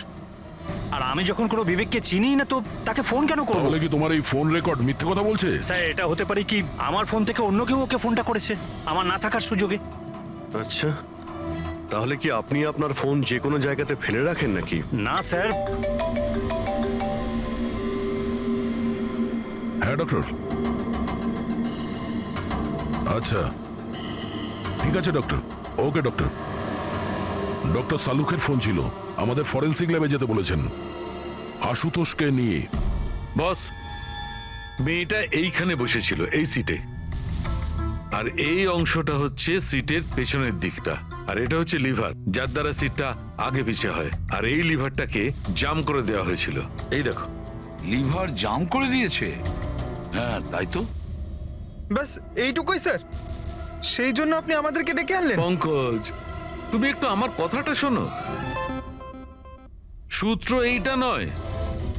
আর আমি যখন কোনো বিবেককে চিনি না, তো তাকে ফোন কেন করবো? তাহলে কি তোমার এই ফোন রেকর্ড মিথ্যে কথা বলছে? স্যার, এটা হতে পারে কি আমার ফোন থেকে অন্য কেউ ওকে ফোনটা করেছে আমার না থাকার সুযোগে। আচ্ছা, তাহলে কি আপনি আপনার ফোন যে কোনো জায়গাতে ফেলে রাখেন নাকি? না স্যার। হ্যাঁ ডক্টর, আচ্ছা ঠিক আছে ডক্টর। ওকে ডক্টর। ডক্টর সালুখের ফোন ছিল, আমাদের ফরেন্সিক ল্যাবে যেতে বলেছেন আশুতোষকে নিয়ে। বস, মেয়েটা এইখানে বসেছিল এই সিটে, আর এই অংশটা হচ্ছে সিটের পেছনের দিকটা, আর এটা হচ্ছে লিভার যার দ্বারা সিটটা আগে পিছে হয়, আর এই লিভারটাকে জাম করে দেওয়া হয়েছিল। এই দেখো। লিভার জাম করে দিয়েছে? হ্যাঁ তাই তো। ব্যাস এইটুকুই স্যার? সেই জন্য আপনি আমাদেরকে ডেকে আনলেন? পঙ্কজ, তুমি একটু আমার কথাটা শোনো। সূত্র এইটা নয়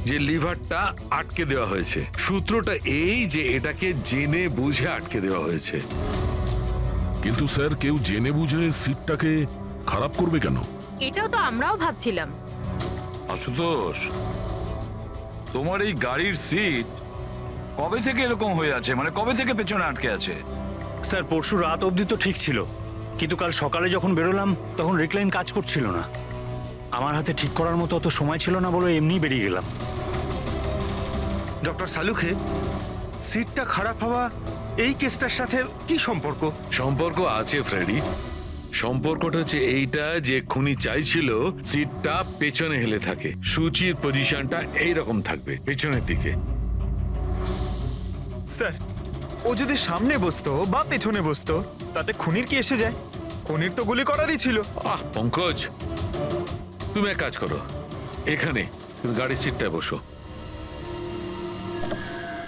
যে লিভারটা আটকে দেওয়া হয়েছে, সূত্রটা এই যে এটাকে জেনে বুঝে আটকে দেওয়া হয়েছে। কিন্তু স্যার কেউ জেনে বুঝে সিটটাকে খারাপ করবে কেন? এটাও তো আমরাও ভাবছিলাম। আশুতোষ, তোমার এই গাড়ির সিট কবে থেকে এরকম হয়ে আছে? মানে কবে থেকে পেছনে আটকে আছে? স্যার পরশু রাত অবধি তো ঠিক ছিল, কিন্তু কাল সকালে যখন বেরোলাম তখন রিক্লাইন কাজ করছিল না। আমার হাতে ঠিক করার মতো অত সময় ছিল না বলে এমনি বেরিয়ে গেলাম। ডক্টর সালুখে, সিটটা খারাপ হওয়া এই কেসটার সাথে কি সম্পর্ক? সম্পর্ক আছে ফ্রেডি। সম্পর্কটা হচ্ছে এইটা যে খুনি চাইছিল সিটটা পেছনে হেলে থাকে, সুচির পজিশনটা এইরকম থাকবে পেছনের দিকে। স্যার, ও যদি সামনে বসতো বা পেছনে বসতো তাতে খুনির কি এসে যায়? খুনির তো গুলি করারই ছিল। পঙ্কজ, তুমি এক কাজ করো, এখানে তুমি গাড়ির সিটটায় বসো।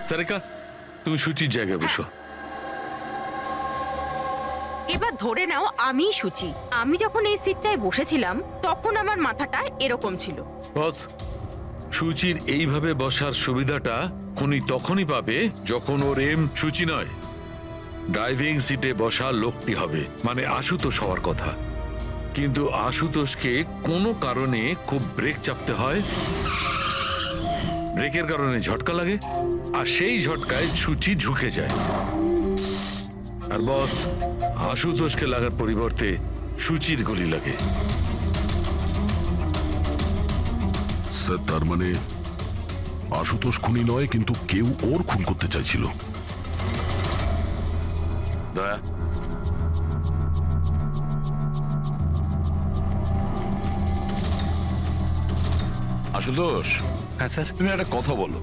সারিকা, তুমি সুচির জায়গায় বসো। এবার ধরে নাও আমি সুচি। আমি যখন এই সিটটায় বসেছিলাম তখন আমার মাথাটা এরকম ছিল। বস, সুচির এইভাবে বসার সুবিধাটা খুনি তখনই পাবে যখন ওর এম সুচি নয়, ড্রাইভিং সিটে বসা লোকটি হবে, মানে আশুতোষ হওয়ার কথা। কিন্তু আশুতোষকে কোনো কারণে খুব ব্রেক চাপতে হয়, ব্রেকের কারণে ঝটকা লাগে, আর সেই ঝটকায় সুচি ঝুঁকে যায়। আর বস, আশুতোষকে লাগার পরিবর্তে সুচির গুলি লাগে। স্যার তার মানে আশুতোষ খুনি নয়, কিন্তু কেউ ওর খুন করতে চাইছিল। দয়া, আশুতোষ। হ্যাঁ স্যার। তুমি একটা কথা বলো,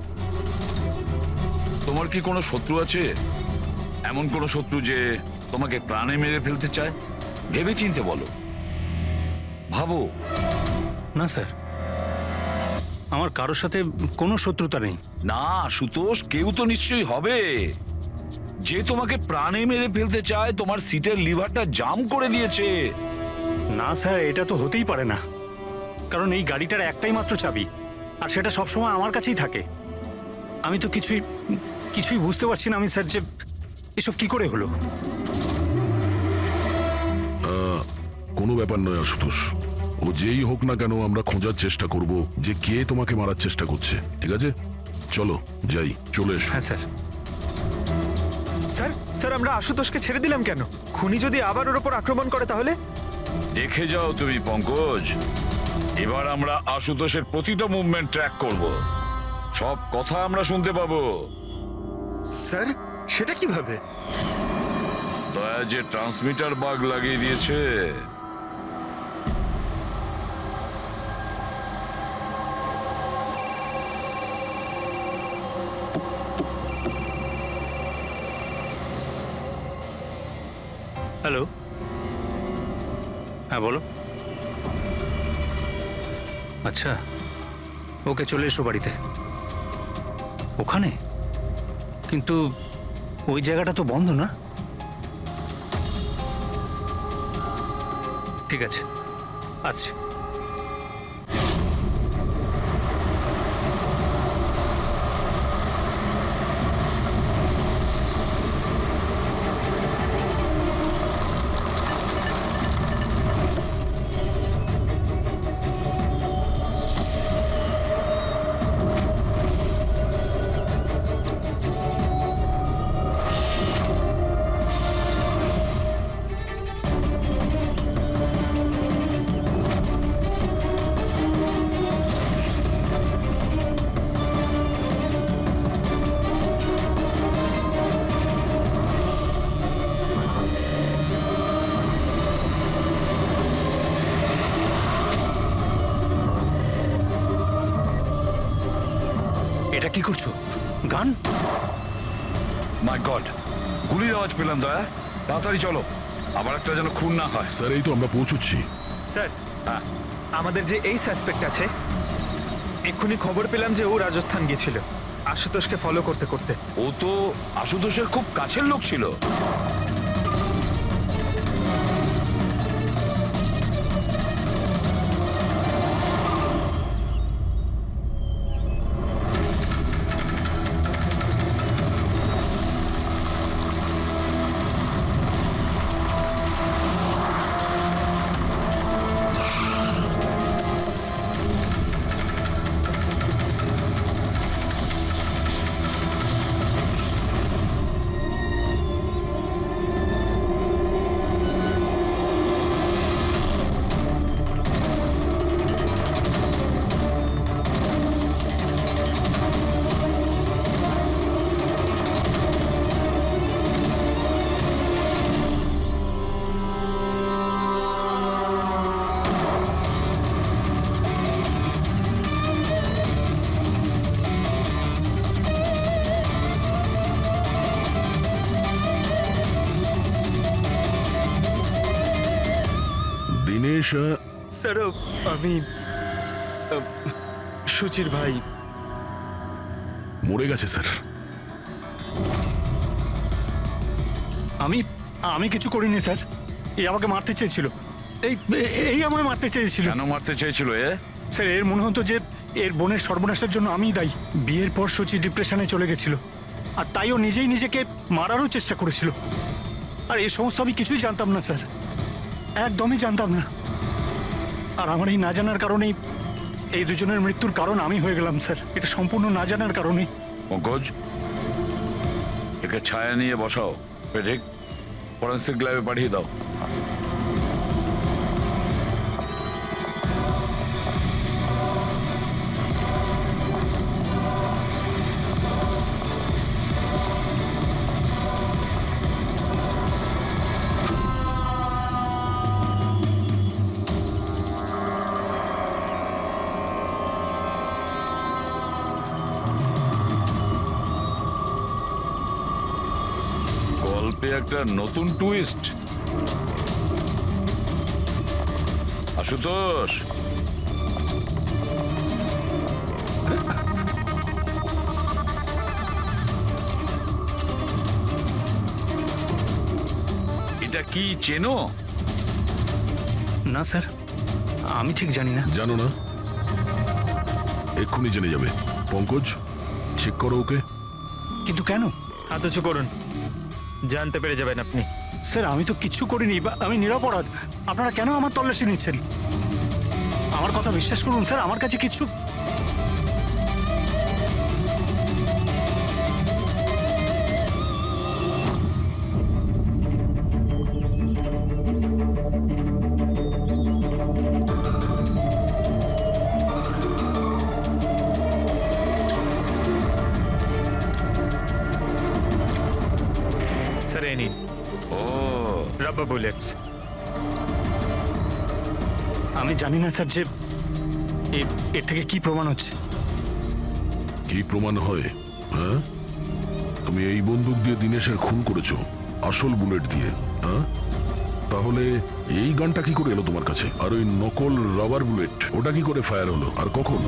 তোমার কি কোনো শত্রু আছে? এমন কোনো শত্রু যে তোমাকে প্রাণে মেরে ফেলতে চায়? ভেবে চিনতে বলো, ভাবো। না স্যার, আমার কারোর সাথে কোনো শত্রুতা নেই। না আশুতোষ, কেউ তো নিশ্চয়ই হবে যে তোমাকে প্রাণে মেরে ফেলতে চায়, তোমার সিটের লিভারটা জাম করে দিয়েছে। না স্যার, এটা তো হতেই পারে না, কারণ এই গাড়িটার একটাই মাত্র চাবি, আর সেটা সবসময় আমার কাছেই থাকে। আমি তো কিছুই বুঝতে পারছি না আমি স্যার, যে এসব কি করে হলো। কোনো ব্যাপার নয় আশুতোষ, ও যেই হোক না কেন আমরা খোঁজার চেষ্টা করব যে কে তোমাকে মারার চেষ্টা করছে। ঠিক আছে, চলো যাই, চলে এসো। হ্যাঁ স্যার। স্যার স্যার, আমরা আশুতোষকে ছেড়ে দিলাম কেন? খুনি যদি আবার ওর উপর আক্রমণ করে তাহলে? দেখে যাও তুমি পঙ্কজ, এবার আমরা আশুতোষের প্রতিটা মুভমেন্ট ট্র্যাক করব, সব কথা আমরা শুনতে পাবো। স্যার, সেটা কিভাবে? দয়া যে ট্রান্সমিটার বাগ লাগিয়ে দিয়েছে। হ্যালো, হ্যাঁ বলো। আচ্ছা, ওকে চলে এসো বাড়িতে। ওখানে? কিন্তু ওই জায়গাটা তো বন্ধ না? ঠিক আছে, আসছি। এটা কি করছো? গান? মাই গড, গুলির আওয়াজ পেলাম দয়া। তাড়াতাড়ি চলো, আবার একটা যেন খুন না হয়। স্যার এই তো আমরা পৌঁছচ্ছি। স্যার, হ্যাঁ, আমাদের যে এই সাসপেক্ট আছে, এক্ষুনি খবর পেলাম যে ও রাজস্থান গিয়েছিল আশুতোষকে ফলো করতে করতে। ও তো আশুতোষের খুব কাছের লোক ছিল। দিনেশ স্যার, আমি সুচির ভাই। মরে গেছে স্যার। আমি আমি কিছু করিনি স্যার। এই আমাকে মারতে চেয়েছিল। এই এই আমায় মারতে চেয়েছিল। কেন মারতে চেয়েছিল এ? স্যার, এর মনে হতো যে এর বোনের সর্বনাশের জন্য আমিই দায়ী। বিয়ের পর সুচি ডিপ্রেশনে চলে গেছিল, আর তাই ও নিজেই নিজেকে মারারও চেষ্টা করেছিল। আর এই সমস্ত আমি কিছুই জানতাম না স্যার, একদমই জানতাম না। আর আমার এই না জানার কারণেই এই দুজনের মৃত্যুর কারণ আমি হয়ে গেলাম স্যার। এটা সম্পূর্ণ না জানার কারণে। পঙ্কজ, একে ছায়া নিয়ে বসাও, ঠিক ফরেন্সিক ল্যাবে পাঠিয়ে দাও। গল্পে একটা নতুন টুইস্ট। আশুতোষ, এটা কি চেনো? না স্যার, আমি ঠিক জানি না। জানো না? এক্ষুনি জেনে যাবে। পঙ্কজ, চেক করো ওকে। কিন্তু কেন? অথচ করুন, জানতে পেরে যাবেন আপনি। স্যার, আমি তো কিচ্ছু করিনি, আমি নিরপরাধ। আপনারা কেন আমার তল্লাশি নিচ্ছেন? আমার কথা বিশ্বাস করুন স্যার, আমার কাছে কিছু। স্যার, এই নিন ও রাবার বুলেটস। আমি জানি না স্যার যে এর থেকে কি প্রমাণ হচ্ছে। কি প্রমাণ হয়? হ্যাঁ, তুমি এই বন্দুক দিয়ে দিনেশের খুন করেছো, আসল বুলেট দিয়ে। হ্যাঁ, তাহলে এই গানটা কি করে এলো তোমার কাছে? আর ওই নকল রাবার বুলেট, ওটা কি করে ফায়ার হলো আর কখন?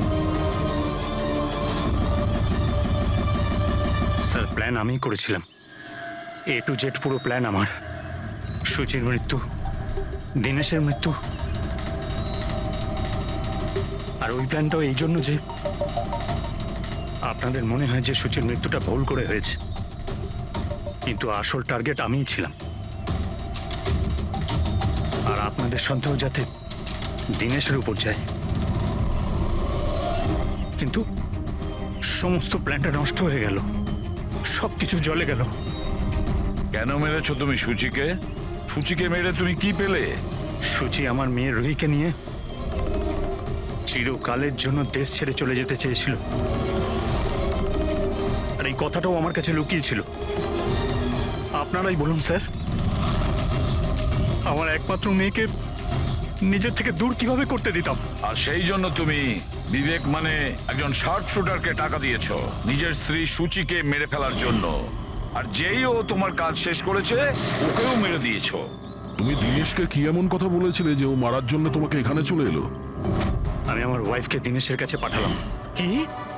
স্যার, প্ল্যান আমিই করেছিলাম। A to Z পুরো প্ল্যান আমার। সুচির মৃত্যু, দিনেশের মৃত্যু, আর ওই প্ল্যানটাও এই জন্য যে আপনাদের মনে হয় যে সুচির মৃত্যুটা ভুল করে হয়েছে, কিন্তু আসল টার্গেট আমিই ছিলাম। আর আপনাদের সন্দেহ যাতে দিনেশের উপর যায়। কিন্তু সমস্ত প্ল্যানটা নষ্ট হয়ে গেল, সবকিছু জ্বলে গেল। কেন মেরেছো তুমি সুচিকে? সুচিকে মেরে তুমি কি পেলে? সুচি আমার মেয়ে রুহিকে নিয়ে চিরকালের জন্য দেশ ছেড়ে চলে যেতে চেয়েছিল, আর এই কথাটাও আমার কাছে লুকিয়ে ছিল। আপনারাই বলুন স্যার, আমার একমাত্র মেয়েকে নিজের থেকে দূর কিভাবে করতে দিতাম? আর সেই জন্য তুমি বিবেক মানে একজন শার্প শুটারকে টাকা দিয়েছো নিজের স্ত্রী সূচিকে মেরে ফেলার জন্য, আর যেই ও তোমার কাজ শেষ করেছে ওকেও মেরে দিয়েছো। তুমি দিনেশকে কি এমন কথা বলেছিলে যে ও মারার জন্য তোমাকে এখানে চলে এলো? আমি আমার ওয়াইফকে দিনেশের কাছে পাঠালাম। কি?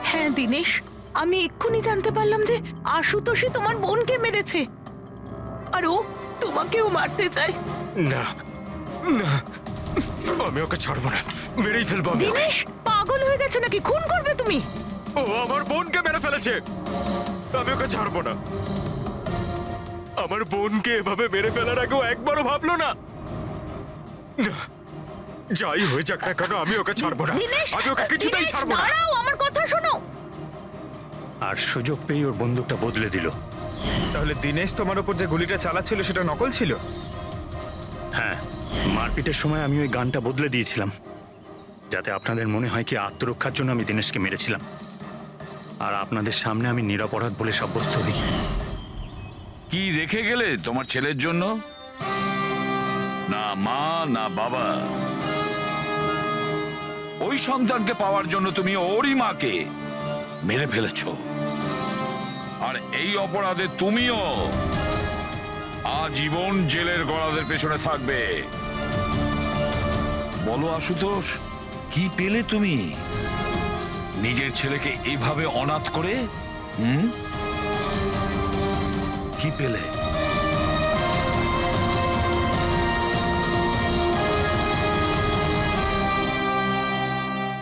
হ্যাঁ দিনেশ, আমি এক্ষুনি জানতে পারলাম যে আশুতোষই তোমার বোনকে মেরেছে আর ও তোমাকেও মারতে চায়। না না, আমি ওকে ছাড়বো না, মেরেই ফেলবো আমি ওকে। দিনেশ পাগল হয়ে গেছো নাকি? খুন করবে তুমি? ও আমার বোনকে মেরে ফেলেছে, আমি ওকে ছাড়বো না। আমার বোনকে এভাবে মেরে ফেলার আগেও একবারও ভাবলো না। না, যাই হয়ে যাক না কেন আমি ওকে ছাড়বো না, দিনেশ, আমি ওকে কিছুতেই দিনেশ, ছাড়বো না। দাঁড়াও, আমার কথা শোনো। আর সুযোগ পেয়ে ওর বন্দুকটা বদলে দিল। তাহলে দিনেশ তোমার উপর যে গুলিটা চালাচ্ছিল সেটা নকল ছিল? হ্যাঁ, মারপিটের সময় আমি ওই গানটা বদলে দিয়েছিলাম যাতে আপনাদের মনে হয় কি আত্মরক্ষার জন্য আমি দিনেশকে মেরেছিলাম, আর আপনাদের সামনে আমি নিরপরাধ বলে সাব্যস্ত হই। কি রেখে গেলে তোমার ছেলের জন্য? না মা না বাবা। ওই সন্তানকে পাওয়ার জন্য তুমি ওরই মাকে মেরে ফেলেছো, আর এই অপরাধে তুমিও আজীবন জেলের গড়াদের পেছনে থাকবে। বলো আশুতোষ, কি পেলে তুমি নিজের ছেলেকে এভাবে অনাথ করে? কি পেলে?